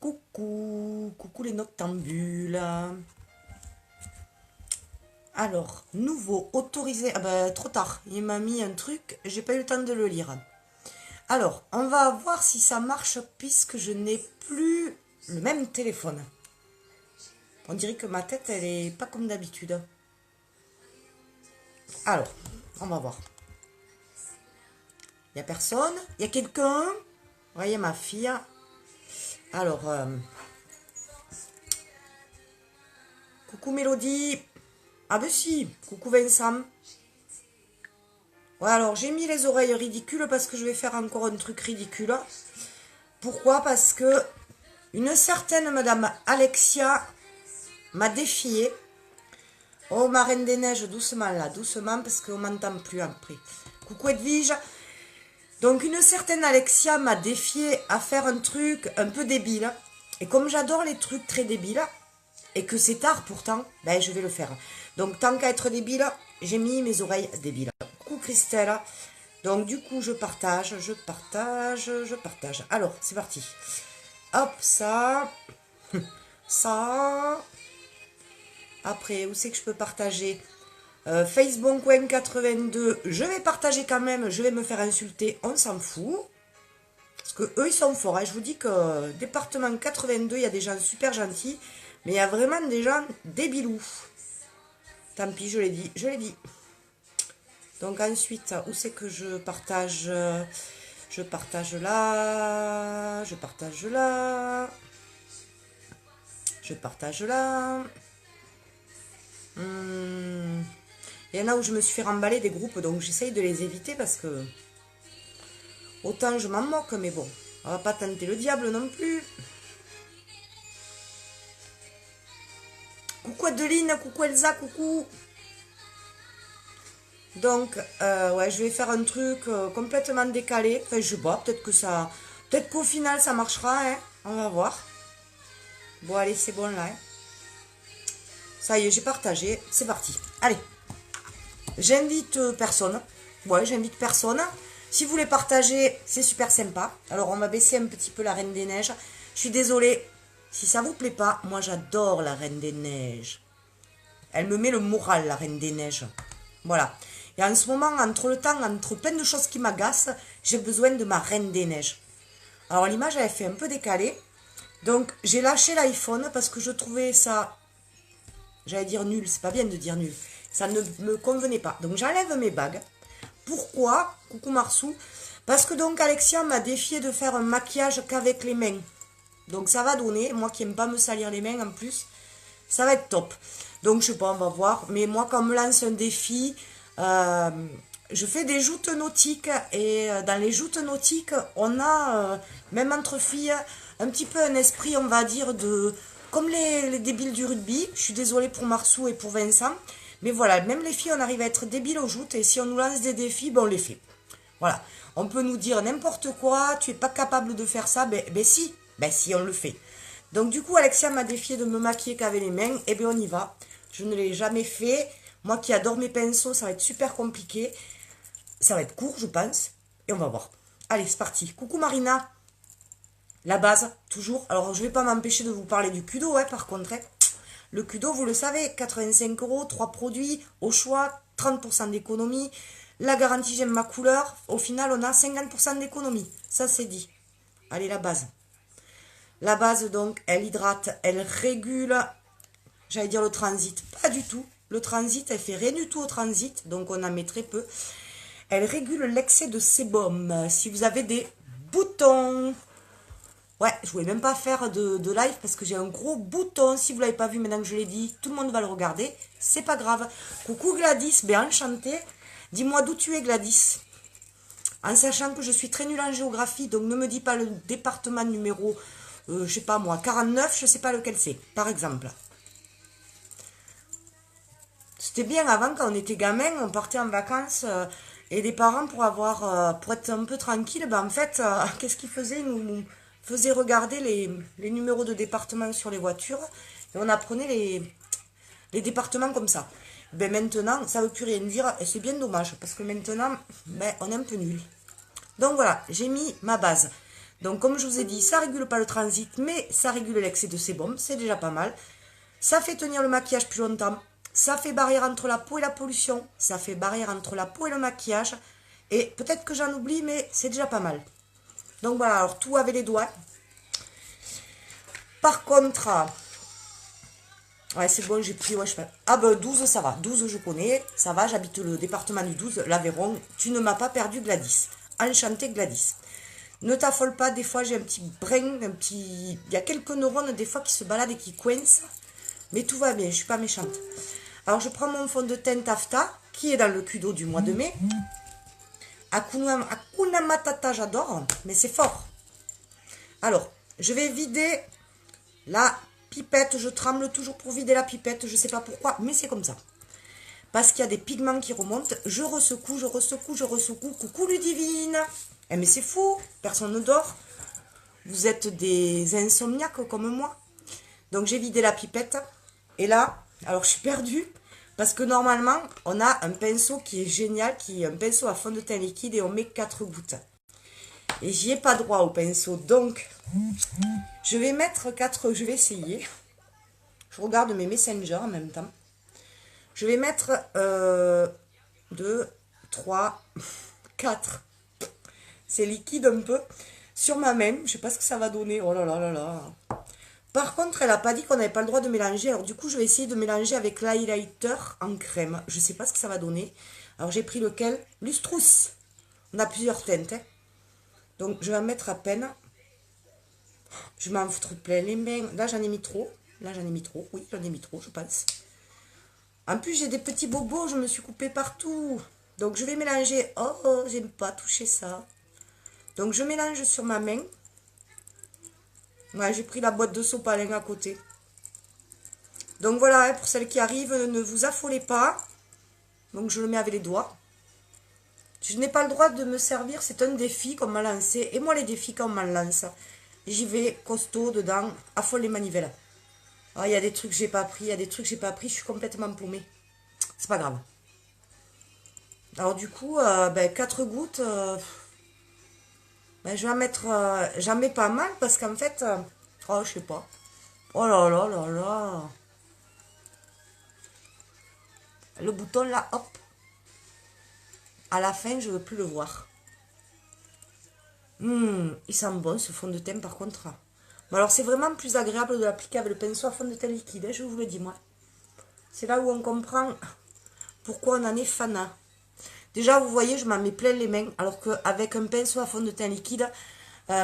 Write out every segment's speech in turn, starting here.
Coucou, coucou les noctambules. Alors, nouveau, autorisé. Ah ben, trop tard. Il m'a mis un truc, j'ai pas eu le temps de le lire. Alors, on va voir si ça marche puisque je n'ai plus le même téléphone. On dirait que ma tête, elle est pas comme d'habitude. Alors, on va voir. Il y a personne. Il y a quelqu'un. Voyez ma fille. Alors, coucou Mélodie. Ah ben si, coucou Vincent. Ouais, alors j'ai mis les oreilles ridicules parce que je vais faire encore un truc ridicule. Pourquoi? Parce que une certaine madame Alexia m'a défié. Oh, ma reine des neiges, doucement là, doucement parce qu'on m'entend plus après. Coucou Edwige. Donc une certaine Alexia m'a défié à faire un truc un peu débile. Et comme j'adore les trucs très débiles, et que c'est tard pourtant, ben je vais le faire. Donc tant qu'à être débile, j'ai mis mes oreilles débiles. Coucou Christelle. Donc du coup je partage. Alors c'est parti. Hop, ça. Ça. Après, où c'est que je peux partager? Facebook Wayne 82, je vais partager quand même, je vais me faire insulter, on s'en fout. Parce que eux ils sont forts, hein. Je vous dis que département 82, il y a des gens super gentils, mais il y a vraiment des gens débilous. Tant pis, je l'ai dit, je l'ai dit. Donc ensuite, où c'est que je partage? Je partage là, je partage là, je partage là. Il y en a où je me suis fait remballer des groupes, donc j'essaye de les éviter parce que autant je m'en moque, mais bon, on va pas tenter le diable non plus. Coucou Adeline, coucou Elsa, coucou. Donc, ouais, je vais faire un truc complètement décalé. Enfin, je sais pas, peut-être que ça... Peut-être qu'au final, ça marchera, hein. On va voir. Bon, allez, c'est bon, là. Hein. Ça y est, j'ai partagé. C'est parti. Allez. J'invite personne. Ouais, j'invite personne. Si vous voulez partager, c'est super sympa. Alors, on va baisser un petit peu la Reine des Neiges. Je suis désolée. Si ça vous plaît pas, moi, j'adore la Reine des Neiges. Elle me met le moral, la Reine des Neiges. Voilà. Et en ce moment, entre plein de choses qui m'agacent, j'ai besoin de ma Reine des Neiges. Alors, l'image, elle fait un peu décalée. Donc, j'ai lâché l'iPhone parce que je trouvais ça... J'allais dire nul, c'est pas bien de dire nul. Ça ne me convenait pas. Donc, j'enlève mes bagues. Pourquoi? Coucou Marsou. Parce que donc, Alexia m'a défié de faire un maquillage qu'avec les mains. Donc, ça va donner. Moi qui n'aime pas me salir les mains en plus, ça va être top. Donc, je sais pas, on va voir. Mais moi, quand on me lance un défi... je fais des joutes nautiques et dans les joutes nautiques, on a, même entre filles, un petit peu un esprit, on va dire, de comme les débiles du rugby. Je suis désolée pour Marsou et pour Vincent, mais voilà, même les filles, on arrive à être débiles aux joutes et si on nous lance des défis, ben on les fait. Voilà, on peut nous dire n'importe quoi, tu es pas capable de faire ça, ben si, on le fait. Donc du coup, Alexia m'a défié de me maquiller qu'avec les mains, et bien on y va. Je ne l'ai jamais fait. Moi qui adore mes pinceaux, ça va être super compliqué. Ça va être court, je pense. Et on va voir. Allez, c'est parti. Coucou Marina. La base, toujours. Alors, je ne vais pas m'empêcher de vous parler du Kudo, hein, par contre. Hein. Le Kudo, vous le savez, 85 €, 3 produits, au choix, 30% d'économie. La garantie, j'aime ma couleur. Au final, on a 50% d'économie. Ça, c'est dit. Allez, la base. La base, donc, elle hydrate, elle régule. J'allais dire le transit. Pas du tout. Le transit, elle fait rien du tout au transit, donc on en met très peu. Elle régule l'excès de sébum. Si vous avez des boutons. Ouais, je voulais même pas faire de live parce que j'ai un gros bouton. Si vous l'avez pas vu maintenant que je l'ai dit, tout le monde va le regarder. C'est pas grave. Coucou Gladys, bien enchantée. Dis-moi d'où tu es Gladys. En sachant que je suis très nulle en géographie, donc ne me dis pas le département numéro, je sais pas moi, 49, je sais pas lequel c'est, par exemple. C'était bien avant, quand on était gamin, on partait en vacances et les parents, pour être un peu tranquille, ben en fait, qu'est-ce qu'ils faisaient? Ils nous faisaient regarder les numéros de département sur les voitures et on apprenait les départements comme ça. Ben maintenant, ça ne veut plus rien dire et c'est bien dommage parce que maintenant, ben, on est un peu nul. Donc voilà, j'ai mis ma base. Donc, comme je vous ai dit, ça régule pas le transit, mais ça régule l'excès de sébum. C'est déjà pas mal. Ça fait tenir le maquillage plus longtemps. Ça fait barrière entre la peau et la pollution. Ça fait barrière entre la peau et le maquillage. Et peut-être que j'en oublie, mais c'est déjà pas mal. Donc voilà, alors tout avec les doigts. Par contre, ouais, c'est bon, j'ai pris, ouais, je fais. Ah ben 12, ça va. 12, je connais. Ça va, j'habite le département du 12, l'Aveyron. Tu ne m'as pas perdu, Gladys. Enchantée, Gladys. Ne t'affole pas, des fois j'ai un petit brin, un petit... Il y a quelques neurones des fois qui se baladent et qui coincent. Mais tout va bien, je suis pas méchante. Alors je prends mon fond de teint Taffeta, qui est dans le Kudo du mois de mai. Hakuna Matata, j'adore, mais c'est fort. Alors, je vais vider la pipette. Je tremble toujours pour vider la pipette, je sais pas pourquoi, mais c'est comme ça. Parce qu'il y a des pigments qui remontent. Je ressecoue, je ressecoue, je ressecoue. Coucou Ludivine. Eh mais c'est fou, personne ne dort. Vous êtes des insomniaques comme moi. Donc j'ai vidé la pipette. Et là, alors je suis perdue. Parce que normalement, on a un pinceau qui est génial, qui est un pinceau à fond de teint liquide et on met 4 gouttes. Et j'y ai pas droit au pinceau. Donc, je vais mettre 4, je vais essayer. Je regarde mes messengers en même temps. Je vais mettre 2, 3, 4. C'est liquide un peu. Sur ma main, je sais pas ce que ça va donner. Oh là là là là. Par contre, elle n'a pas dit qu'on n'avait pas le droit de mélanger. Alors du coup, je vais essayer de mélanger avec l'highlighter en crème. Je ne sais pas ce que ça va donner. Alors j'ai pris lequel? Lustrous. On a plusieurs teintes. Hein. Donc je vais en mettre à peine. Je m'en foutre plein les mains. Là, j'en ai mis trop. Là, j'en ai mis trop. Oui, j'en ai mis trop, je pense. En plus, j'ai des petits bobos. Je me suis coupée partout. Donc je vais mélanger. Oh, j'aime pas toucher ça. Donc je mélange sur ma main. Ouais, j'ai pris la boîte de sopalin à côté. Donc voilà, hein, pour celles qui arrivent, ne vous affolez pas. Donc je le mets avec les doigts. Je n'ai pas le droit de me servir, c'est un défi qu'on m'a lancé. Et moi les défis quand on m'en lance, j'y vais costaud dedans, à fond les manivelles. Ah, il y a des trucs que j'ai pas appris, il y a des trucs que j'ai pas appris, je suis complètement paumée. C'est pas grave. Alors du coup, 4 gouttes, je vais en mettre, j'en mets pas mal parce qu'en fait, oh je sais pas. Oh là là là là. Le bouton là, hop. À la fin, je ne veux plus le voir. Il sent bon ce fond de teint par contre. Mais alors c'est vraiment plus agréable de l'appliquer avec le pinceau à fond de teint liquide, hein, je vous le dis moi. C'est là où on comprend pourquoi on en est fan. Déjà vous voyez, je m'en mets plein les mains, alors qu'avec un pinceau à fond de teint liquide, vous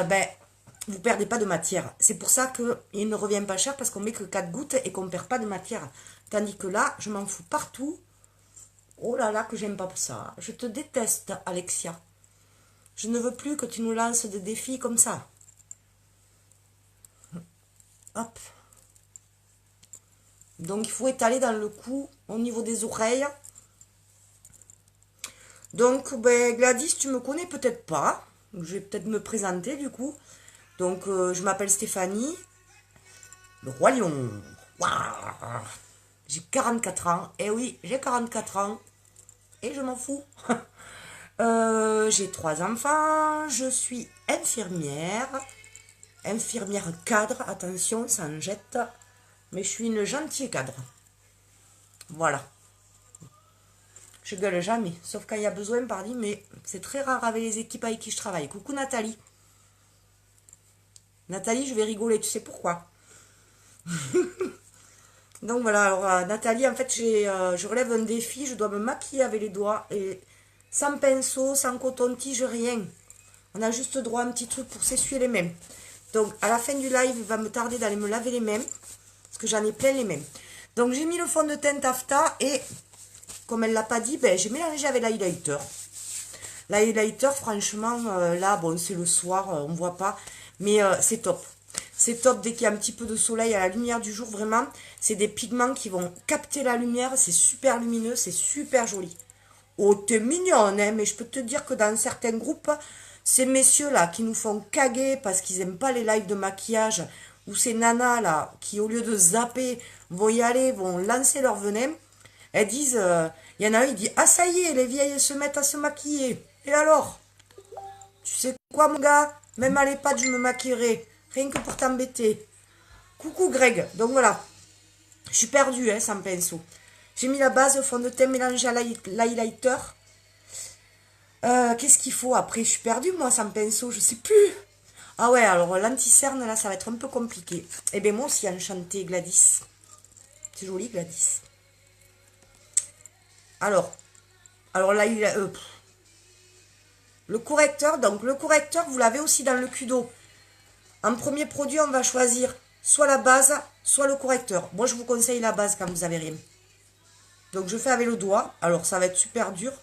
ne perdez pas de matière. C'est pour ça qu'il ne revient pas cher, parce qu'on met que 4 gouttes et qu'on ne perd pas de matière. Tandis que là, je m'en fous partout. Oh là là, que j'aime pas ça. Je te déteste, Alexia. Je ne veux plus que tu nous lances des défis comme ça. Hop. Donc, il faut étaler dans le cou, au niveau des oreilles. Donc, Gladys, tu me connais peut-être pas. Je vais peut-être me présenter, du coup. Donc, je m'appelle Stéphanie. Le Roi Lion. Waouh. J'ai 44 ans. Eh oui, j'ai 44 ans. Et je m'en fous. J'ai 3 enfants. Je suis infirmière. Infirmière cadre. Attention, ça en jette. Mais je suis une gentille cadre. Voilà. Je gueule jamais. Sauf quand il y a besoin, pardi. Mais c'est très rare avec les équipes avec qui je travaille. Coucou Nathalie. Nathalie, je vais rigoler. Tu sais pourquoi? Donc voilà, alors Nathalie, en fait, je relève un défi, je dois me maquiller avec les doigts, et sans pinceau, sans coton-tige, rien. On a juste droit à un petit truc pour s'essuyer les mains. Donc à la fin du live, il va me tarder d'aller me laver les mains, parce que j'en ai plein les mains. Donc j'ai mis le fond de teint Taffeta, et comme elle ne l'a pas dit, j'ai mélangé avec l'highlighter. L'highlighter, franchement, là, bon, c'est le soir, on ne voit pas, mais c'est top. C'est top dès qu'il y a un petit peu de soleil à la lumière du jour, vraiment. C'est des pigments qui vont capter la lumière. C'est super lumineux, c'est super joli. Oh, t'es mignonne, hein, mais je peux te dire que dans certains groupes, ces messieurs-là qui nous font caguer parce qu'ils n'aiment pas les lives de maquillage, ou ces nanas-là qui, au lieu de zapper, vont y aller, vont lancer leur venin, elles disent, il y en a un, il dit, ah ça y est, les vieilles se mettent à se maquiller. Et alors? Tu sais quoi, mon gars? Même à l'EHPAD, je me maquillerai. Rien que pour t'embêter. Coucou, Greg. Donc voilà. Je suis perdue, hein, sans pinceau. J'ai mis la base, fond de teint mélangé à l'highlighter. Qu'est-ce qu'il faut après? Je suis perdue, moi, sans pinceau. Je sais plus. Ah ouais, alors l'anti-cerne, là, ça va être un peu compliqué. Eh bien, moi aussi, enchanté, Gladys. C'est joli, Gladys. Alors là, le correcteur. Donc, le correcteur, vous l'avez aussi dans le Kudo. En premier produit, on va choisir soit la base, soit le correcteur. Moi, je vous conseille la base quand vous avez rien. Donc, je fais avec le doigt. Alors, ça va être super dur.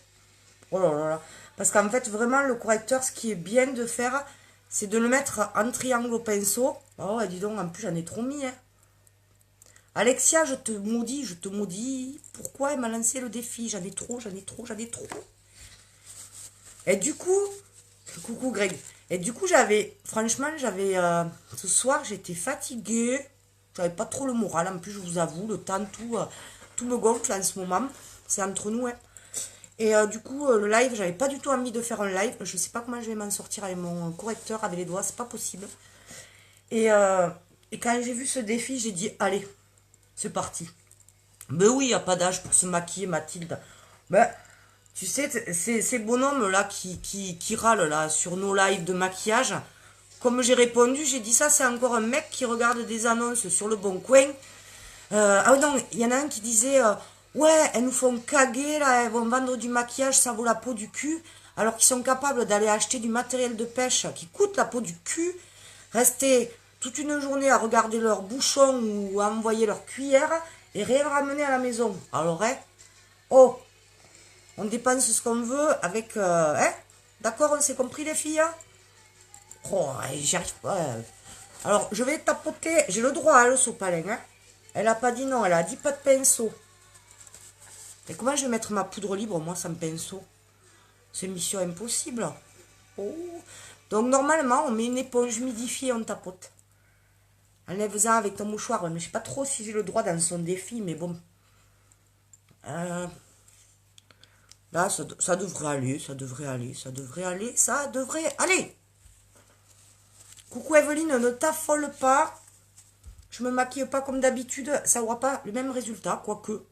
Oh là là là. Parce qu'en fait, vraiment, le correcteur, ce qui est bien de faire, c'est de le mettre en triangle au pinceau. Oh, dis donc, en plus, j'en ai trop mis. Hein. Alexia, je te maudis, je te maudis. Pourquoi elle m'a lancé le défi? J'en ai trop, j'en ai trop, j'en ai trop. Et du coup, coucou Greg. Et du coup, franchement, ce soir, j'étais fatiguée. J'avais pas trop le moral. En plus, je vous avoue, le temps, tout me gonfle en ce moment. C'est entre nous, hein. Et du coup, le live, j'avais pas du tout envie de faire un live. Je sais pas comment je vais m'en sortir avec mon correcteur, avec les doigts, c'est pas possible. Et quand j'ai vu ce défi, j'ai dit, allez, c'est parti. Ben oui, il n'y a pas d'âge pour se maquiller, Mathilde. Ben, tu sais, ces bonhommes-là qui râlent là, sur nos lives de maquillage, comme j'ai répondu, j'ai dit ça, c'est encore un mec qui regarde des annonces sur le Bon Coin. Ah non, il y en a un qui disait, ouais, elles nous font caguer, là, elles vont vendre du maquillage, ça vaut la peau du cul, alors qu'ils sont capables d'aller acheter du matériel de pêche qui coûte la peau du cul, rester toute une journée à regarder leurs bouchons ou à envoyer leurs cuillères et rien ramener à la maison. Alors, hein, oh, on dépense ce qu'on veut avec... hein, d'accord, on s'est compris les filles, hein. Oh, j'y arrive pas. Alors, je vais tapoter, j'ai le droit, hein, le sopalin, hein. Elle a pas dit non, elle a dit pas de pinceau. Et comment je vais mettre ma poudre libre, moi, sans pinceau? C'est mission impossible. Oh. Donc, normalement, on met une éponge humidifiée et on tapote. Enlève-en avec ton mouchoir. Mais je sais pas trop si j'ai le droit dans son défi, mais bon. Là, ça devrait aller, ça devrait aller, ça devrait aller, ça devrait aller. Coucou Evelyne, ne t'affole pas. Je me maquille pas comme d'habitude. Ça aura pas le même résultat, quoique.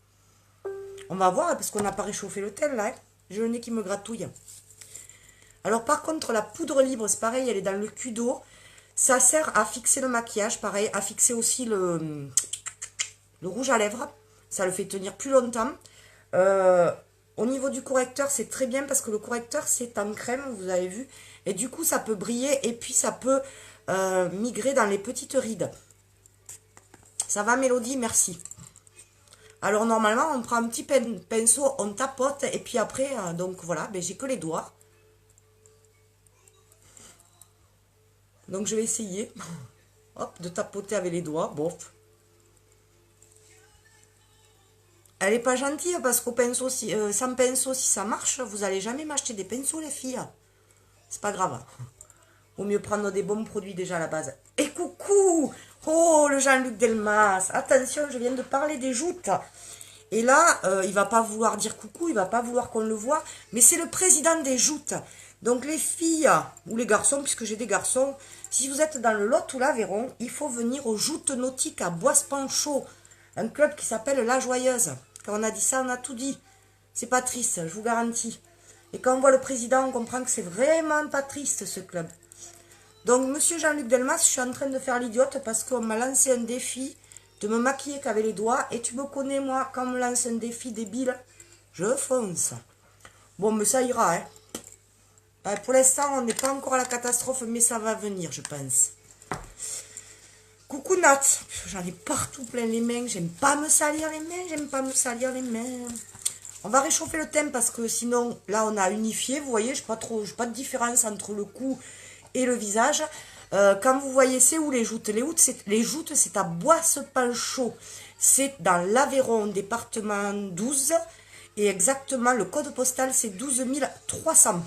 On va voir, parce qu'on n'a pas réchauffé le tel, là. Hein. J'ai le nez qui me gratouille. Alors, par contre, la poudre libre, c'est pareil, elle est dans le Kudo. Ça sert à fixer le maquillage, pareil, à fixer aussi le rouge à lèvres. Ça le fait tenir plus longtemps. Au niveau du correcteur, c'est très bien parce que le correcteur, c'est en crème, vous avez vu. Et du coup, ça peut briller et puis ça peut migrer dans les petites rides. Ça va, Mélodie? Merci. Alors, normalement, on prend un petit pinceau, on tapote et puis après, donc voilà, ben, j'ai que les doigts. Donc, je vais essayer hop, de tapoter avec les doigts. Bof. Elle est pas gentille parce qu'au pinceau, sans pinceau, si ça marche, vous allez jamais m'acheter des pinceaux, les filles. C'est pas grave. Vaut mieux prendre des bons produits déjà à la base. Et coucou! Oh, le Jean-Luc Delmas. Attention, je viens de parler des joutes. Et là, il va pas vouloir dire coucou, il va pas vouloir qu'on le voit. Mais c'est le président des joutes. Donc les filles, ou les garçons, puisque j'ai des garçons, si vous êtes dans le Lot ou l'Aveyron, il faut venir aux joutes nautiques à Boisse-Panchaud. Un club qui s'appelle La Joyeuse. Quand on a dit ça, on a tout dit. C'est pas triste, je vous garantis. Et quand on voit le président, on comprend que c'est vraiment pas triste, ce club. Donc, monsieur Jean-Luc Delmas, je suis en train de faire l'idiote parce qu'on m'a lancé un défi de me maquiller qu'avec les doigts. Et tu me connais, moi, quand on me lance un défi débile, je fonce. Bon, mais ça ira, hein. Pour l'instant, on n'est pas encore à la catastrophe, mais ça va venir, je pense. Coucou Nat, j'en ai partout plein les mains, j'aime pas me salir les mains, j'aime pas me salir les mains. On va réchauffer le thème parce que sinon, là on a unifié, vous voyez, je n'ai pas de différence entre le cou et le visage. Quand vous voyez, c'est où les joutes? Les joutes, c'est à Boisse-Panchaud, c'est dans l'Aveyron, département 12, et exactement, le code postal, c'est 12 300.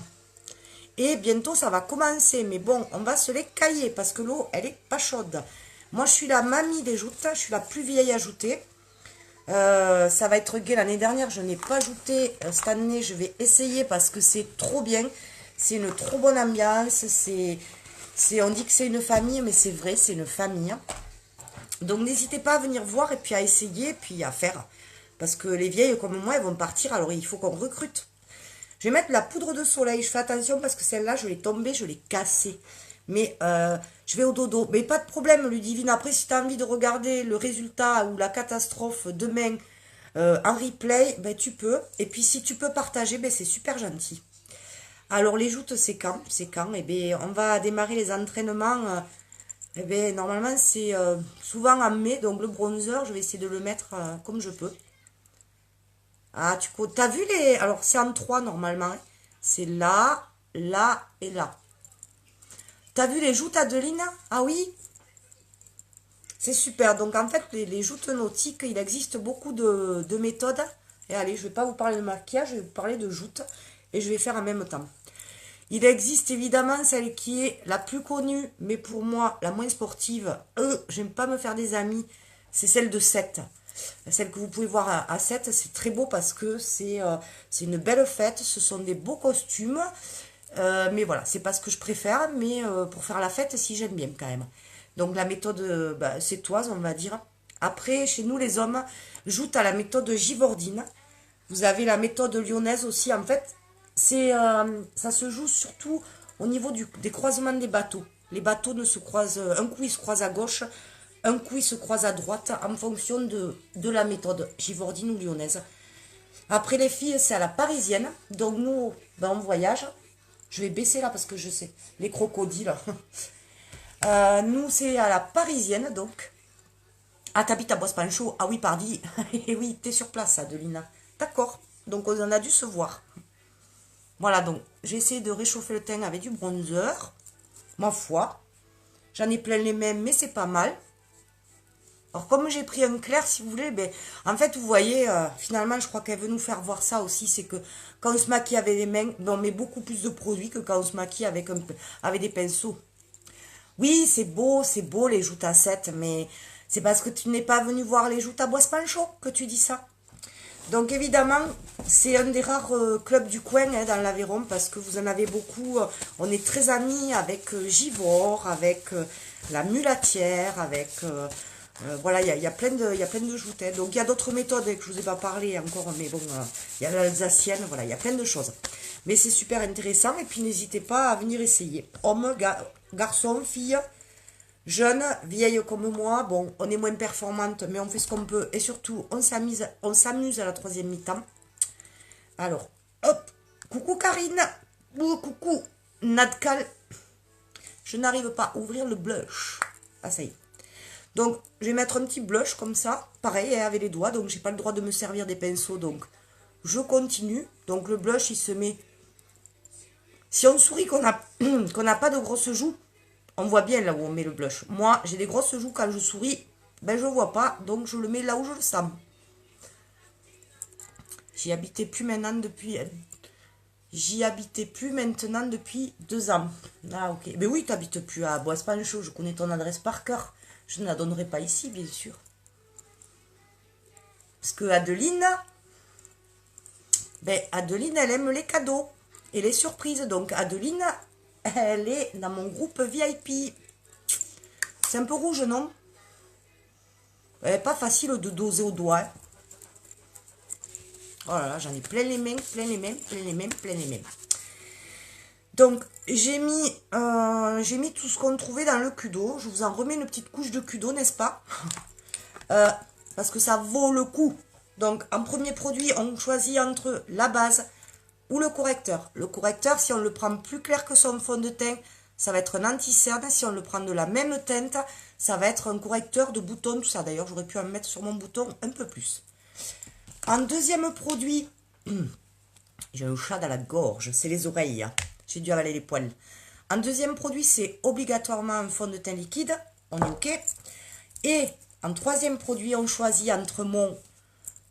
Et bientôt, ça va commencer, mais bon, on va se les cailler parce que l'eau, elle est pas chaude. Moi, je suis la mamie des joutes. Je suis la plus vieille à jouter. Ça va être gai. L'année dernière, je n'ai pas jouté. Cette année, je vais essayer parce que c'est trop bien. C'est une trop bonne ambiance. On dit que c'est une famille, mais c'est vrai, c'est une famille. Donc n'hésitez pas à venir voir et puis à essayer, puis à faire. Parce que les vieilles comme moi, elles vont partir, alors il faut qu'on recrute. Je vais mettre de la poudre de soleil. Je fais attention parce que celle-là, je l'ai tombée, je l'ai cassée. Mais je vais au dodo. Mais pas de problème, Ludivine. Après, si tu as envie de regarder le résultat ou la catastrophe demain en replay, ben, tu peux. Et puis si tu peux partager, ben, c'est super gentil. Alors les joutes, c'est quand? C'est quand? Eh bien, on va démarrer les entraînements. Eh bien, normalement, c'est souvent en mai. Donc le bronzer, je vais essayer de le mettre comme je peux. Ah, t'as vu les... Alors, c'est en trois normalement. Hein. C'est là, là et là. T'as vu les joutes Adeline? Ah oui? C'est super. Donc, en fait, les joutes nautiques, il existe beaucoup de méthodes. Et allez, je vais pas vous parler de maquillage, je vais vous parler de joutes. Et je vais faire en même temps. Il existe évidemment celle qui est la plus connue, mais pour moi, la moins sportive. J'aime pas me faire des amis. C'est celle de 7. Celle que vous pouvez voir à 7, c'est très beau parce que c'est une belle fête. Ce sont des beaux costumes. Mais voilà, c'est pas ce que je préfère. Mais pour faire la fête, si j'aime bien quand même. Donc la méthode sétoise, on va dire. Après, chez nous, les hommes jouent à la méthode givordine. Vous avez la méthode lyonnaise aussi. En fait, ça se joue surtout au niveau des croisements des bateaux. Les bateaux ne se croisent, un coup ils se croisent à gauche, un coup ils se croisent à droite en fonction de la méthode givordine ou lyonnaise. Après les filles, c'est à la parisienne. Donc nous, ben, on voyage. Je vais baisser là parce que je sais, les crocodiles. Nous, c'est à la parisienne donc. Ah, t'habites à Boisse-Panchaud? Ah oui, pardi. Et oui, t'es sur place, Adelina. D'accord. Donc on en a dû se voir. Voilà, donc j'ai essayé de réchauffer le teint avec du bronzer. Ma foi. J'en ai plein les mains, mais c'est pas mal. Alors comme j'ai pris un clair, si vous voulez, ben, en fait, vous voyez, finalement, je crois qu'elle veut nous faire voir ça aussi, c'est que quand on se maquille avec les mains, ben, on met beaucoup plus de produits que quand on se maquille avec des pinceaux. Oui, c'est beau les joutes à 7, mais c'est parce que tu n'es pas venu voir les joutes à Boisse-Panchaud que tu dis ça. Donc évidemment, c'est un des rares clubs du coin hein, dans l'Aveyron parce que vous en avez beaucoup. On est très amis avec Givors, avec la Mulatière, avec... voilà, il y a plein de joutes. Hein. Donc il y a d'autres méthodes que je ne vous ai pas parlé encore, mais bon, il y a l'alsacienne, voilà, il y a plein de choses. Mais c'est super intéressant et puis n'hésitez pas à venir essayer. Hommes, garçons, filles... Jeune, vieille comme moi, bon, on est moins performante, mais on fait ce qu'on peut. Et surtout, on s'amuse à la troisième mi-temps. Alors, hop, coucou Karine, coucou Nadkal. Je n'arrive pas à ouvrir le blush. Ah, ça y est. Donc, je vais mettre un petit blush comme ça, pareil, avec les doigts. Donc, j'ai pas le droit de me servir des pinceaux, donc je continue. Donc, le blush, il se met... Si on sourit qu'on n'a pas de grosses joues, on voit bien là où on met le blush. Moi, j'ai des grosses joues quand je souris. Ben, je ne vois pas. Donc, je le mets là où je le sens. J'y habitais plus maintenant depuis... J'y habitais plus maintenant depuis 2 ans. Ah, ok. Mais oui, tu n'habites plus à Boisse-Panchaud. Je connais ton adresse par cœur. Je ne la donnerai pas ici, bien sûr. Parce que Adeline... Ben, Adeline, elle aime les cadeaux. Et les surprises. Donc, Adeline... Elle est dans mon groupe VIP. C'est un peu rouge, non? Elle n'est pas facile de doser au doigt. Hein. Oh là là, j'en ai plein les mains, plein les mains, plein les mains, plein les mains. Donc, j'ai mis tout ce qu'on trouvait dans le Kudo. Je vous en remets une petite couche de Kudo, n'est-ce pas? Parce que ça vaut le coup. Donc, en premier produit, on choisit entre la base ou le correcteur. Le correcteur, si on le prend plus clair que son fond de teint, ça va être un anti-cerne. Si on le prend de la même teinte, ça va être un correcteur de boutons, tout ça. D'ailleurs, j'aurais pu en mettre sur mon bouton un peu plus. En deuxième produit, j'ai un chat dans la gorge, c'est les oreilles. J'ai dû avaler les poils. En deuxième produit, c'est obligatoirement un fond de teint liquide. On est OK. Et en troisième produit, on choisit entre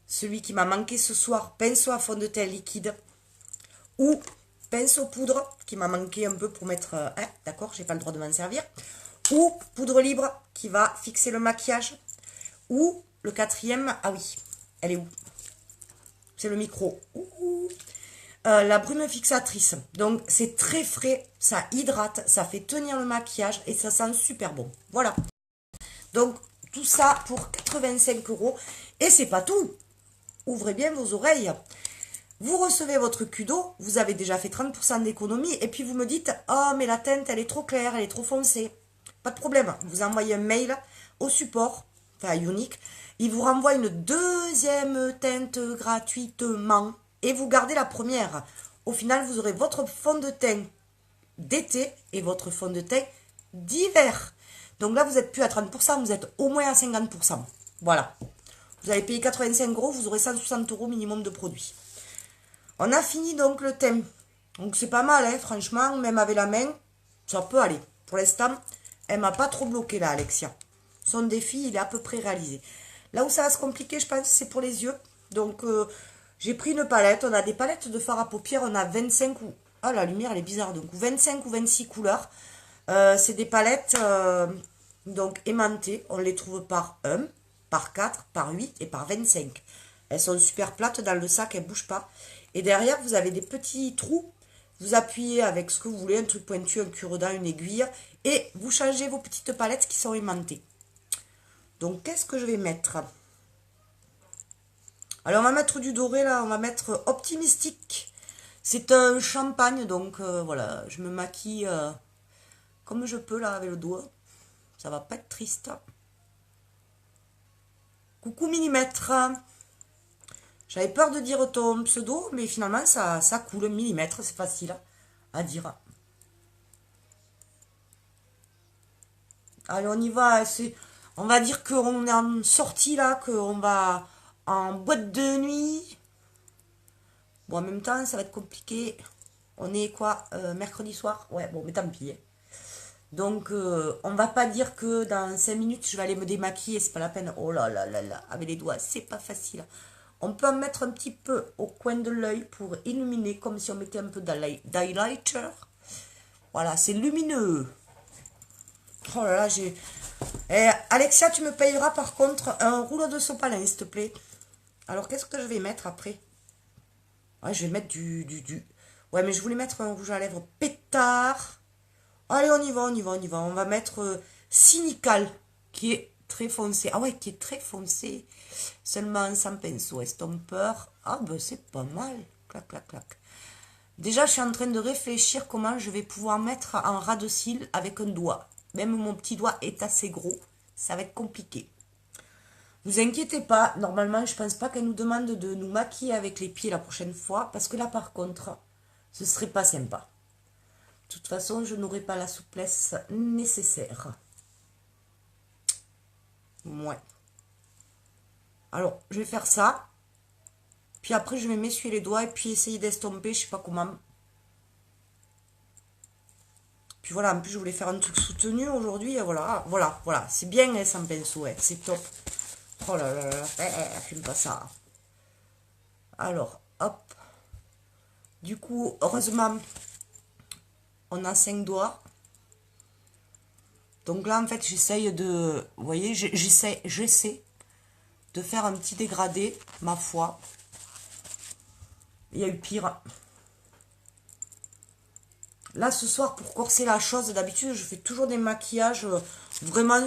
celui qui m'a manqué ce soir, pinceau à fond de teint liquide, ou pinceau poudre, qui m'a manqué un peu pour mettre... d'accord, j'ai pas le droit de m'en servir. Ou poudre libre, qui va fixer le maquillage. Ou le quatrième... Ah oui, elle est où? C'est le micro. la brume fixatrice. Donc c'est très frais, ça hydrate, ça fait tenir le maquillage et ça sent super bon. Voilà. Donc tout ça pour 85 €. Et c'est pas tout. Ouvrez bien vos oreilles. Vous recevez votre cul d'eau, vous avez déjà fait 30% d'économie, et puis vous me dites, oh mais la teinte elle est trop claire, elle est trop foncée. Pas de problème, vous envoyez un mail au support, enfin Unique, il vous renvoie une deuxième teinte gratuitement, et vous gardez la première. Au final, vous aurez votre fond de teint d'été et votre fond de teint d'hiver. Donc là, vous n'êtes plus à 30%, vous êtes au moins à 50%. Voilà. Vous allez payer 85 €, vous aurez 160 € minimum de produits. On a fini donc le thème. Donc c'est pas mal, hein, franchement, même avec la main, ça peut aller. Pour l'instant, elle m'a pas trop bloqué là, Alexia. Son défi, il est à peu près réalisé. Là où ça va se compliquer, je pense, c'est pour les yeux. Donc j'ai pris une palette. On a des palettes de fard à paupières. On a 25 ou... Ah, la lumière, elle est bizarre. Donc 25 ou 26 couleurs. C'est des palettes donc aimantées. On les trouve par 1, par 4, par 8 et par 25. Elles sont super plates dans le sac, elles ne bougent pas. Et derrière, vous avez des petits trous. Vous appuyez avec ce que vous voulez, un truc pointu, un cure-dent, une aiguille. Et vous changez vos petites palettes qui sont aimantées. Donc, qu'est-ce que je vais mettre? Alors, on va mettre du doré, là. On va mettre Optimistique. C'est un champagne, donc voilà. Je me maquille comme je peux, là, avec le doigt. Ça va pas être triste. Coucou millimètre. J'avais peur de dire ton pseudo, mais finalement, ça coule. Millimètre, c'est facile à dire. Allez, on y va. On va dire qu'on est en sortie, là, qu'on va en boîte de nuit. Bon, en même temps, ça va être compliqué. On est quoi, mercredi soir? Ouais, bon, mais tant pis. Donc, on va pas dire que dans 5 minutes, je vais aller me démaquiller. C'est pas la peine. Oh là là là là, avec les doigts, c'est pas facile. On peut en mettre un petit peu au coin de l'œil pour illuminer, comme si on mettait un peu d'highlighter. Voilà, c'est lumineux. Oh là là, j'ai... Eh, Alexia, tu me payeras par contre un rouleau de sopalin, s'il te plaît. Alors, qu'est-ce que je vais mettre après? Ouais, je vais mettre du... Ouais, mais je voulais mettre un rouge à lèvres pétard. Allez, on y va, on y va, on y va. On va mettre Cynical, qui est très foncé. Ah ouais, qui est très foncé. Seulement sans pinceau estompeur. Ah ben, c'est pas mal. Clac, clac, clac. Déjà, je suis en train de réfléchir comment je vais pouvoir mettre en ras de cils avec un doigt. Même mon petit doigt est assez gros. Ça va être compliqué. Vous inquiétez pas. Normalement, je pense pas qu'elle nous demande de nous maquiller avec les pieds la prochaine fois. Parce que là, par contre, ce serait pas sympa. De toute façon, je n'aurai pas la souplesse nécessaire. Ouais. Alors, je vais faire ça. Puis après, je vais m'essuyer les doigts et puis essayer d'estomper, je sais pas comment. Puis voilà, en plus, je voulais faire un truc soutenu aujourd'hui. Voilà, voilà, voilà. C'est bien, hein, sans pinceau, ouais. C'est top. Oh là là là, filme pas ça. Alors, hop. Du coup, heureusement, on a 5 doigts. Donc là, en fait, j'essaye de... Vous voyez, j'essaie de faire un petit dégradé, ma foi. Il y a eu pire. Là, ce soir, pour corser la chose, d'habitude, je fais toujours des maquillages vraiment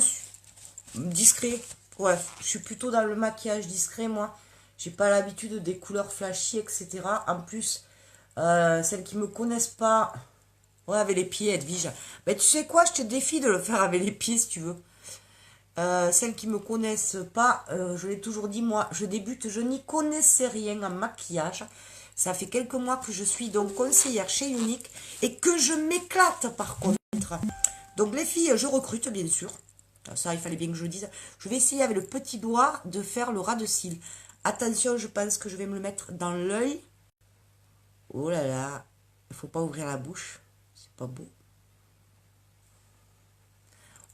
discrets. Ouais, je suis plutôt dans le maquillage discret, moi. J'ai pas l'habitude des couleurs flashy, etc. En plus, celles qui me connaissent pas... Ouais, avec les pieds, Edwige. Ben, tu sais quoi, je te défie de le faire avec les pieds, si tu veux. Celles qui me connaissent pas, je l'ai toujours dit, moi, je débute, je n'y connaissais rien en maquillage. Ça fait quelques mois que je suis donc conseillère chez Unique et que je m'éclate par contre. Donc les filles, je recrute bien sûr. Ça, il fallait bien que je le dise. Je vais essayer avec le petit doigt de faire le ras de cils. Attention, je pense que je vais me le mettre dans l'œil. Oh là là, il faut pas ouvrir la bouche. C'est pas beau.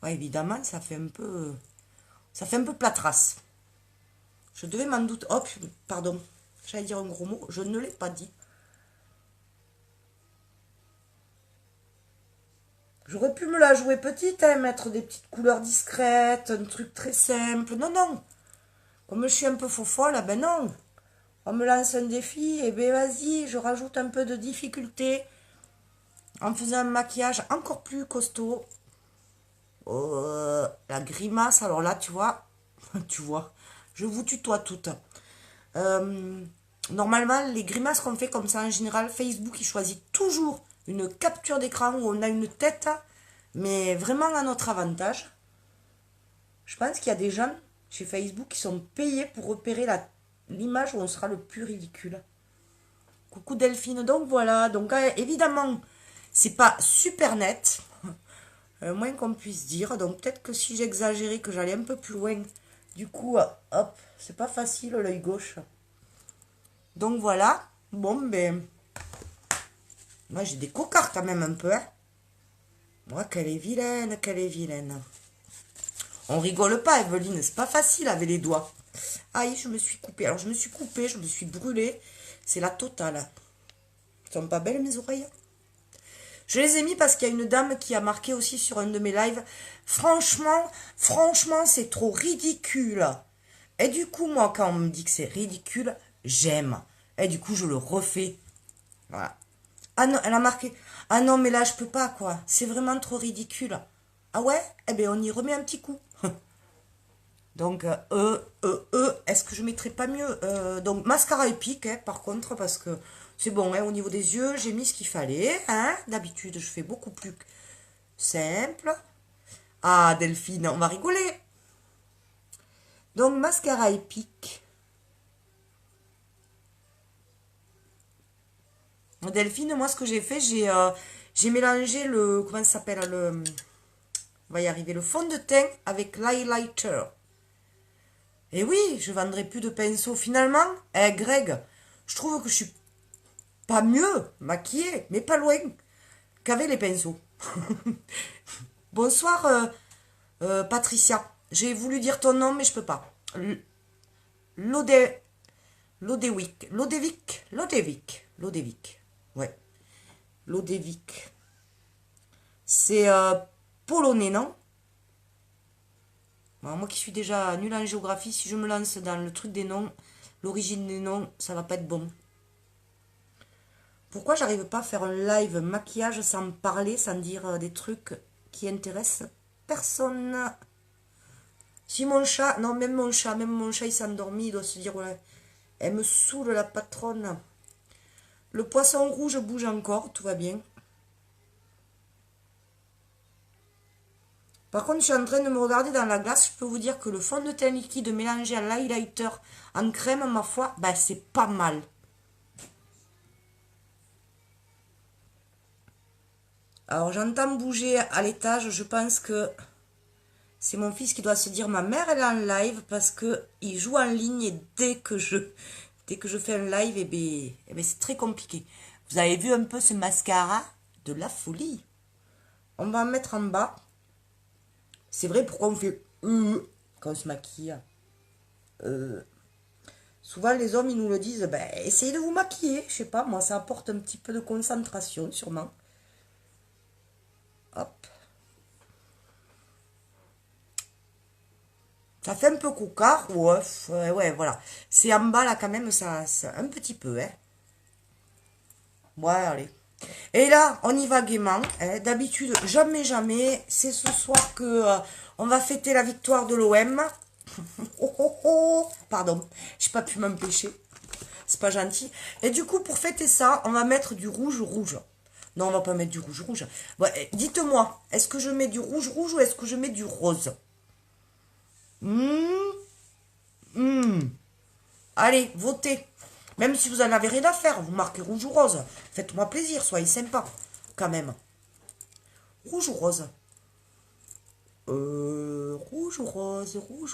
Ouais, évidemment, ça fait un peu... Ça fait un peu plâtrasse. Je devais m'en douter. Hop, pardon. J'allais dire un gros mot. Je ne l'ai pas dit. J'aurais pu me la jouer petite, hein, mettre des petites couleurs discrètes, un truc très simple. Non, non. Comme je suis un peu faux folle, ben non. on me lance un défi, et ben vas-y, je rajoute un peu de difficulté en faisant un maquillage encore plus costaud. La grimace, alors là, tu vois, tu vois, je vous tutoie toutes. Normalement, les grimaces qu'on fait comme ça, en général, Facebook, il choisit toujours une capture d'écran où on a une tête, mais vraiment à notre avantage. Je pense qu'il y a des gens chez Facebook qui sont payés pour repérer l'image où on sera le plus ridicule. Coucou Delphine, donc voilà, donc évidemment, c'est pas super net, moins qu'on puisse dire, donc peut-être que si j'exagérais, que j'allais un peu plus loin, du coup, hop, c'est pas facile l'œil gauche. Donc voilà, bon ben, moi j'ai des cocards quand même un peu, hein. Moi, qu'elle est vilaine, qu'elle est vilaine. On rigole pas, Evelyne, c'est pas facile avec les doigts. Aïe, je me suis coupée. Alors, je me suis coupée, je me suis brûlée. C'est la totale. Elles sont pas belles, mes oreilles? Je les ai mis parce qu'il y a une dame qui a marqué aussi sur un de mes lives. Franchement, c'est trop ridicule. Et du coup, moi, quand on me dit que c'est ridicule, j'aime. Et du coup, je le refais. Voilà. Ah non, elle a marqué. Ah non, mais là, je peux pas, quoi. C'est vraiment trop ridicule. Ah ouais? Eh bien, on y remet un petit coup. Donc, est-ce que je mettrais pas mieux? Donc, mascara épique, hein, par contre, parce que c'est bon, hein, au niveau des yeux, j'ai mis ce qu'il fallait. Hein. D'habitude, je fais beaucoup plus simple. Ah, Delphine, on va rigoler. Donc, mascara épique. Delphine, moi, ce que j'ai fait, j'ai mélangé le... Comment ça s'appelle? On va y arriver. Le fond de teint avec l'highlighter. Et oui, je vendrai plus de pinceaux. Finalement, Greg, je trouve que je suis pas mieux maquillée, mais pas loin, qu'avec les pinceaux. Bonsoir, Patricia. J'ai voulu dire ton nom, mais je peux pas. Lodé... Lodévic. Ouais. Lodévic. C'est polonais, non? Bon, moi qui suis déjà nulle en géographie, si je me lance dans le truc des noms, l'origine des noms, ça va pas être bon. Pourquoi j'arrive pas à faire un live maquillage sans parler, sans dire des trucs qui intéressent personne? Si mon chat, non, même mon chat, il s'est endormi, il doit se dire, ouais, elle me saoule la patronne. Le poisson rouge bouge encore, tout va bien. Par contre, je suis en train de me regarder dans la glace, je peux vous dire que le fond de teint liquide mélangé à l'highlighter en crème, ma foi, bah c'est pas mal. Alors j'entends bouger à l'étage, je pense que c'est mon fils qui doit se dire ma mère elle est en live parce que il joue en ligne et dès que je fais un live, eh ben, c'est très compliqué. Vous avez vu un peu ce mascara? De la folie. On va en mettre en bas. C'est vrai pourquoi on fait quand on se maquille. Souvent les hommes ils nous le disent, ben essayez de vous maquiller. Je sais pas, moi ça apporte un petit peu de concentration sûrement. Hop. Ça fait un peu coquard, ouais, voilà. C'est en bas là quand même, ça un petit peu, hein. Ouais, allez. Et là, on y va gaiement. Hein. D'habitude, jamais, c'est ce soir que on va fêter la victoire de l'OM. Oh, oh, oh. Pardon, j'ai pas pu m'empêcher. C'est pas gentil. Et du coup, pour fêter ça, on va mettre du rouge. Non, on va pas mettre du rouge. Ouais, dites-moi, est-ce que je mets du rouge ou est-ce que je mets du rose? Allez, votez. Même si vous en avez rien à faire, vous marquez rouge ou rose. Faites-moi plaisir, soyez sympa. Quand même. Rouge ou rose? Rouge ou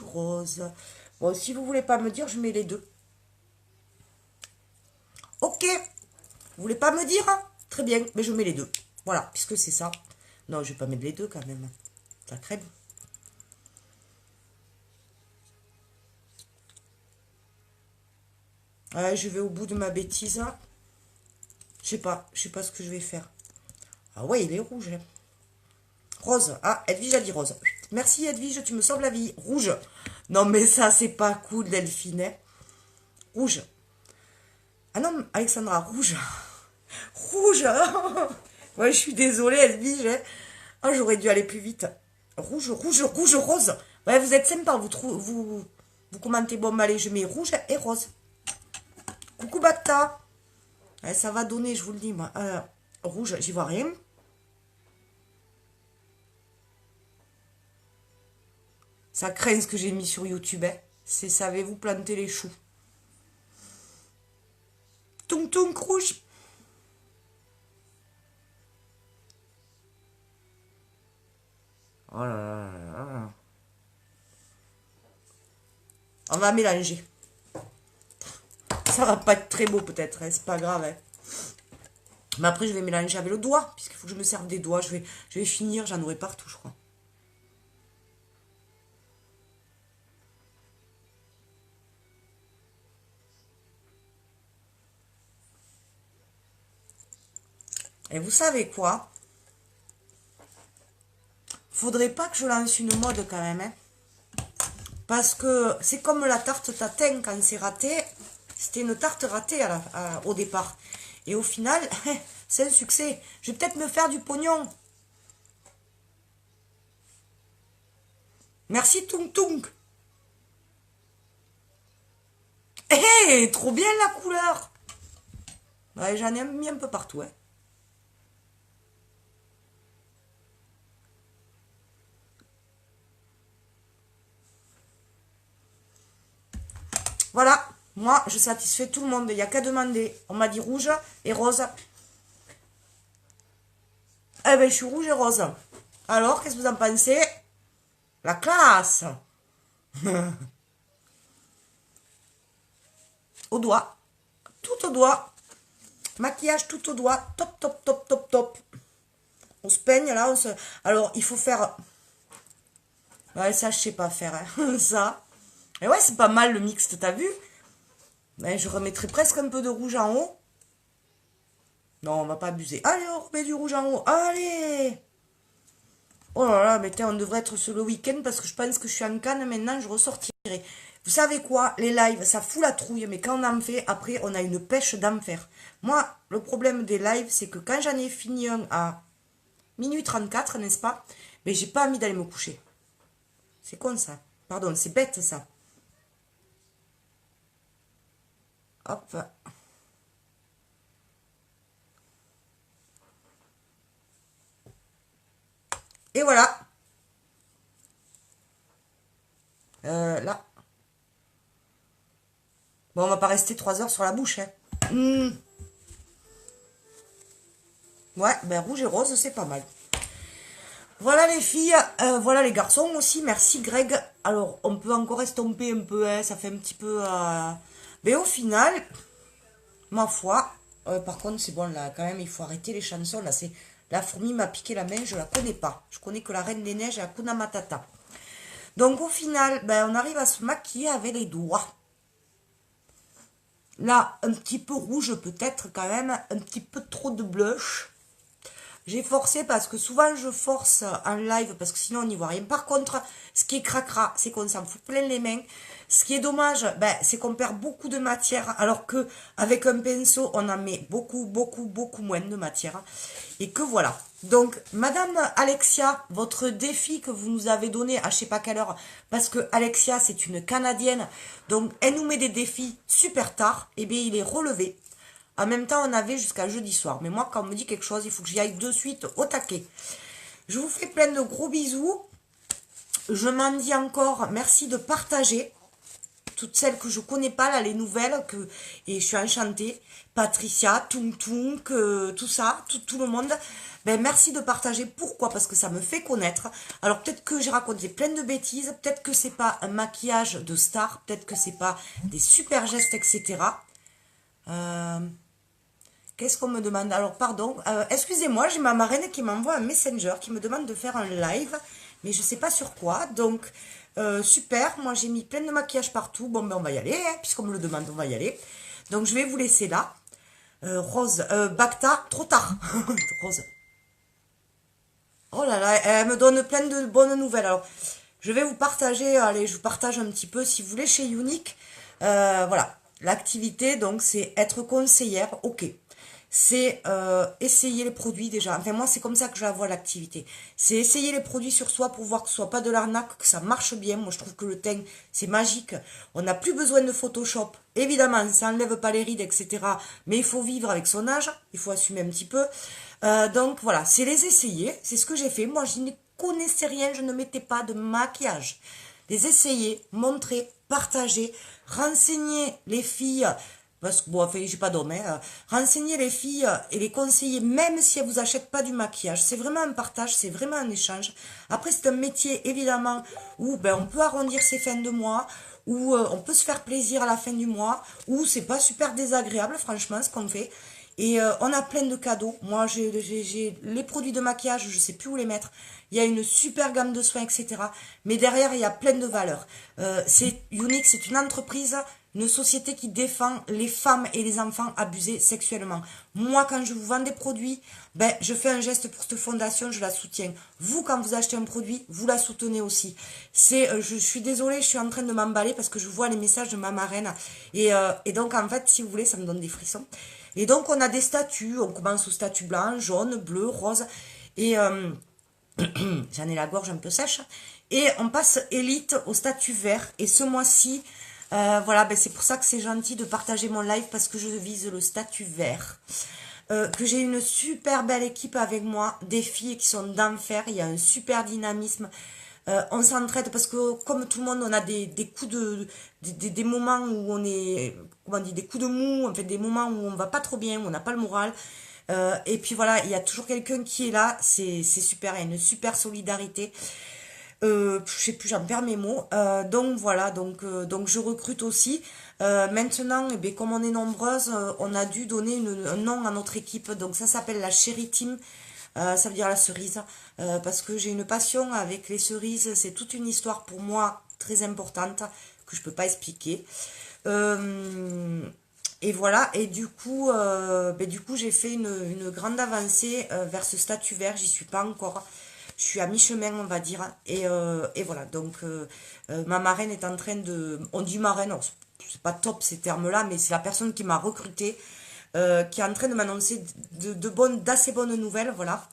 rose. Bon, si vous voulez pas me dire, je mets les deux. Ok. Vous voulez pas me dire? Très bien, mais je mets les deux. Voilà, puisque c'est ça. Non, je vais pas mettre les deux quand même. Ça crème. Je vais au bout de ma bêtise. Je sais pas ce que je vais faire. Ah ouais, il est rouge. Hein. Rose. Ah, Edwige a dit rose. Merci Edwige, tu me sauves la vie. Rouge. Non mais ça, c'est pas cool, Delphine. Hein. Rouge. Ah non, Alexandra, rouge. Rouge. Ouais, je suis désolée, Elvige. Hein. Ah, j'aurais dû aller plus vite. Rouge, rouge, rouge, rose. Ouais, vous êtes sympa, vous commentez. Bon, bah, allez, je mets rouge et rose. Coucou Bacta. Ouais, ça va donner, je vous le dis, moi. Rouge, j'y vois rien. Ça craint ce que j'ai mis sur YouTube. Hein. C'est savez-vous planter les choux. Tung tung rouge. Oh là là là là. On va mélanger. Ça va pas être très beau peut-être, hein, c'est pas grave. Hein. Mais après je vais mélanger avec le doigt, puisqu'il faut que je me serve des doigts. Je vais finir, j'en aurai partout je crois. Et vous savez quoi? Faudrait pas que je lance une mode quand même. Hein. Parce que c'est comme la tarte tatin quand c'est raté. C'était une tarte ratée au départ. Et au final, c'est un succès. Je vais peut-être me faire du pognon. Merci Tung Tung. Hé, trop bien la couleur. Ouais, j'en ai mis un peu partout. Hein. Voilà, moi je satisfais tout le monde, il n'y a qu'à demander. On m'a dit rouge et rose. Eh ben je suis rouge et rose. Alors, qu'est-ce que vous en pensez? La classe. Au doigt. Tout au doigt. Maquillage tout au doigt. Top, top, top, top, top. On se peigne là. Alors, il faut faire... Ouais, ça, je sais pas faire. Hein. Ça. Et ouais, c'est pas mal le mixte, t'as vu? Mais je remettrai presque un peu de rouge en haut. Non, on va pas abuser. Allez, on remet du rouge en haut. Allez! Oh là là, mais on devrait être sur le week-end parce que je pense que je suis en Cannes maintenant, je ressortirai. Vous savez quoi? Les lives, ça fout la trouille, mais quand on en fait, après, on a une pêche d'enfer. Moi, le problème des lives, c'est que quand j'en ai fini un à minuit 34, n'est-ce pas? Mais j'ai pas envie d'aller me coucher. C'est con ça. Pardon, c'est bête ça. Hop. Et voilà. Là. Bon, on va pas rester 3 heures sur la bouche. Hein. Ouais, ben rouge et rose, c'est pas mal. Voilà les filles, voilà les garçons aussi, merci Greg. Alors, on peut encore estomper un peu, hein, ça fait un petit peu... Mais au final, ma foi, par contre, c'est bon, là, quand même, il faut arrêter les chansons. Là, c'est La fourmi m'a piqué la main, je la connais pas. Je connais que la Reine des Neiges et Hakuna Matata. Donc, au final, ben, on arrive à se maquiller avec les doigts. Là, un petit peu rouge peut-être quand même, un petit peu trop de blush. J'ai forcé parce que souvent je force en live parce que sinon on n'y voit rien. Par contre, ce qui est cracra, c'est qu'on s'en fout plein les mains. Ce qui est dommage, ben, c'est qu'on perd beaucoup de matière alors que avec un pinceau, on en met beaucoup, beaucoup, beaucoup moins de matière. Et que voilà. Donc, Madame Alexia, votre défi que vous nous avez donné à je sais pas quelle heure, parce que Alexia, c'est une Canadienne, donc elle nous met des défis super tard, et bien il est relevé. En même temps, on avait jusqu'à jeudi soir. Mais moi, quand on me dit quelque chose, il faut que j'y aille de suite au taquet. Je vous fais plein de gros bisous. Je m'en dis encore merci de partager. Toutes celles que je connais pas, là, les nouvelles, et je suis enchantée. Patricia, Tung Tung, tout ça, tout le monde. Ben, merci de partager. Pourquoi? Parce que ça me fait connaître. Alors, peut-être que j'ai raconté plein de bêtises. Peut-être que c'est pas un maquillage de star. Peut-être que c'est pas des super gestes, etc. Qu'est-ce qu'on me demande? Alors, pardon, excusez-moi, j'ai ma marraine qui m'envoie un messenger qui me demande de faire un live, mais je sais pas sur quoi. Donc, super, moi j'ai mis plein de maquillage partout. Bon, ben on va y aller, hein, puisqu'on me le demande, on va y aller. Donc, je vais vous laisser là. Rose, Bacta, trop tard. Rose. Oh là là, elle me donne plein de bonnes nouvelles. Alors, je vais vous partager, allez, je vous partage un petit peu, si vous voulez, chez Unique. Voilà. l'activité, donc, c'est être conseillère, ok. C'est essayer les produits déjà. Enfin, moi, c'est comme ça que je la vois l'activité. C'est essayer les produits sur soi pour voir que ce soit pas de l'arnaque, que ça marche bien. Moi, je trouve que le teint, c'est magique. On n'a plus besoin de Photoshop. Évidemment, ça enlève pas les rides, etc. Mais il faut vivre avec son âge. Il faut assumer un petit peu. Donc, voilà, c'est les essayer. C'est ce que j'ai fait. Moi, je ne connaissais rien. Je ne mettais pas de maquillage. Les essayer, montrer, partager, renseigner les filles, parce que bon, enfin, j'ai pas d'homme, hein, renseigner les filles et les conseiller, même si elles vous achètent pas du maquillage. C'est vraiment un partage, c'est vraiment un échange. Après, c'est un métier, évidemment, où ben, on peut arrondir ses fins de mois, où on peut se faire plaisir à la fin du mois, où c'est pas super désagréable, franchement, ce qu'on fait. Et on a plein de cadeaux. Moi, j'ai les produits de maquillage, je sais plus où les mettre. Il y a une super gamme de soins, etc. Mais derrière, il y a plein de valeurs. C'est Unique, c'est une entreprise, une société qui défend les femmes et les enfants abusés sexuellement. Moi, quand je vous vends des produits, ben, je fais un geste pour cette fondation, je la soutiens. Vous, quand vous achetez un produit, vous la soutenez aussi. Je suis désolée, je suis en train de m'emballer parce que je vois les messages de ma marraine. Et donc, en fait, si vous voulez, ça me donne des frissons. Et donc, on a des statuts. On commence au statut blanc, jaune, bleu, rose. Et j'en ai la gorge un peu sèche. Et on passe élite au statut vert. Et ce mois-ci, voilà, ben c'est pour ça que c'est gentil de partager mon live parce que je vise le statut vert. Que j'ai une super belle équipe avec moi, des filles qui sont d'enfer. Il y a un super dynamisme. On s'entraide parce que comme tout le monde, on a des coups des moments où on est, comment on dit, des coups de mou, en fait des moments où on va pas trop bien, où on n'a pas le moral. Et puis voilà, il y a toujours quelqu'un qui est là, c'est super, il y a une super solidarité. Je sais plus, j'en perds mes mots. Donc voilà, donc je recrute aussi. Maintenant, eh bien, comme on est nombreuses, on a dû donner un nom à notre équipe. Donc ça s'appelle la Chérie Team. Ça veut dire la cerise. Parce que j'ai une passion avec les cerises. C'est toute une histoire pour moi très importante que je peux pas expliquer. Et voilà, et du coup, j'ai fait une grande avancée vers ce statut vert. J'y suis pas encore. Je suis à mi-chemin, on va dire. Et voilà, donc ma marraine est en train de... On dit marraine, alors, c'est pas top ces termes-là, mais c'est la personne qui m'a recrutée, qui est en train de m'annoncer d'assez bonnes nouvelles, voilà.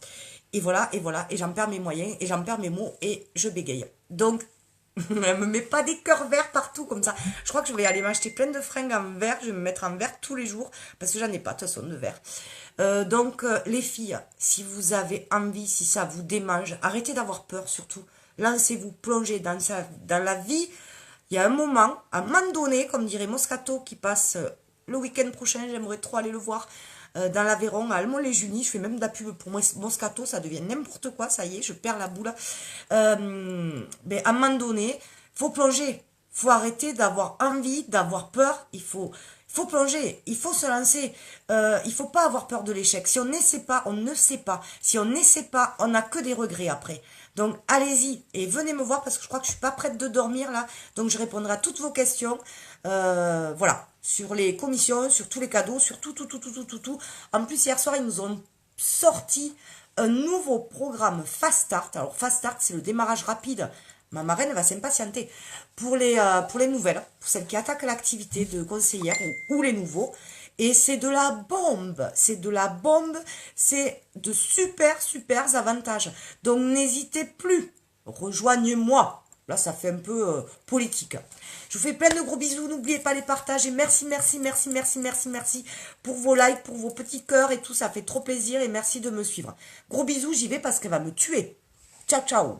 Et voilà, et j'en perds mes moyens, et j'en perds mes mots, et je bégaye. Donc, elle me met pas des cœurs verts partout comme ça. Je crois que je vais aller m'acheter plein de fringues en vert. Je vais me mettre en vert tous les jours parce que j'en ai pas de toute façon de vert. Donc les filles, si vous avez envie, si ça vous démange, arrêtez d'avoir peur surtout. Lancez-vous, plongez dans la vie. Il y a un moment, à un moment donné, comme dirait Moscato qui passe le week-end prochain, j'aimerais trop aller le voir. Dans l'Aveyron, à Almont-les-Junis, je fais même de la pub pour Moscato, ça devient n'importe quoi, ça y est, je perds la boule. Mais à un moment donné, faut plonger, faut arrêter d'avoir envie, d'avoir peur, il faut plonger, il faut se lancer, il faut pas avoir peur de l'échec. Si on n'essaie pas, on ne sait pas. Si on n'essaie pas, on n'a que des regrets après. Donc allez-y et venez me voir parce que je crois que je suis pas prête de dormir là. Donc je répondrai à toutes vos questions. Voilà, sur les commissions, sur tous les cadeaux, sur tout. En plus hier soir ils nous ont sorti un nouveau programme Fast Start. Alors Fast Start c'est le démarrage rapide. Ma marraine va s'impatienter pour les nouvelles, pour celles qui attaquent l'activité de conseillère ou les nouveaux. Et c'est de la bombe, c'est de super avantages. Donc n'hésitez plus, rejoignez-moi. Là ça fait un peu politique. Je vous fais plein de gros bisous, n'oubliez pas les partages et merci pour vos likes, pour vos petits cœurs et tout, ça fait trop plaisir et merci de me suivre. Gros bisous, j'y vais parce qu'elle va me tuer. Ciao ciao.